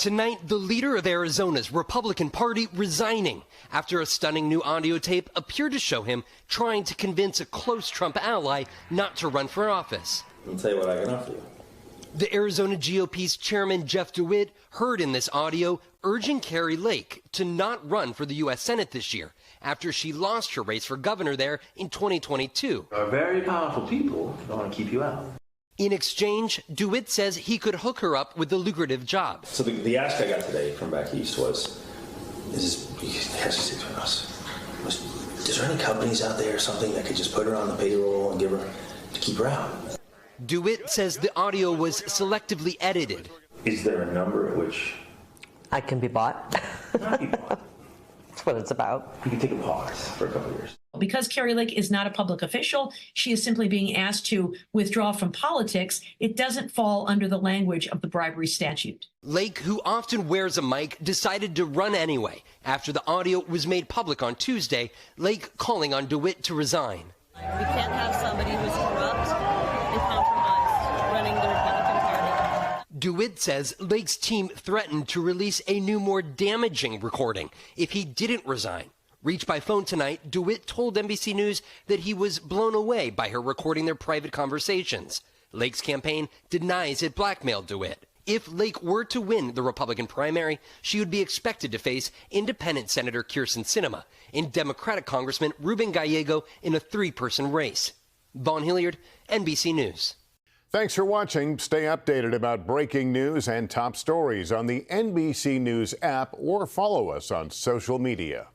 Tonight, the leader of Arizona's Republican Party resigning after a stunning new audio tape appeared to show him trying to convince a close Trump ally not to run for office. I'll tell you what I can offer you. The Arizona GOP's chairman, Jeff DeWit, heard in this audio urging Kari Lake to not run for the U.S. Senate this year after she lost her race for governor there in 2022. Very powerful people don't want to keep you out. In exchange, DeWit says he could hook her up with a lucrative job. So the ask I got today from back east was, is there any companies out there or something that could just put her on the payroll and give her, to keep her out? DeWit says the audio was selectively edited. Is there a number at which I can be bought? not be bought? That's what it's about. You can take a pause for a couple of years. Because Kari Lake is not a public official, she is simply being asked to withdraw from politics. It doesn't fall under the language of the bribery statute. Lake, who often wears a mic, decided to run anyway after the audio was made public on Tuesday, Lake calling on DeWit to resign. We can't have somebody who's corrupt and compromised running the Republican Party. DeWit says Lake's team threatened to release a new, more damaging recording if he didn't resign. Reached by phone tonight, DeWit told NBC News that he was blown away by her recording their private conversations. Lake's campaign denies it blackmailed DeWit. If Lake were to win the Republican primary, she would be expected to face independent Senator Kyrsten Sinema and Democratic Congressman Ruben Gallego in a three-person race. Vaughn Hillyard, NBC News. Thanks for watching. Stay updated about breaking news and top stories on the NBC News app or follow us on social media.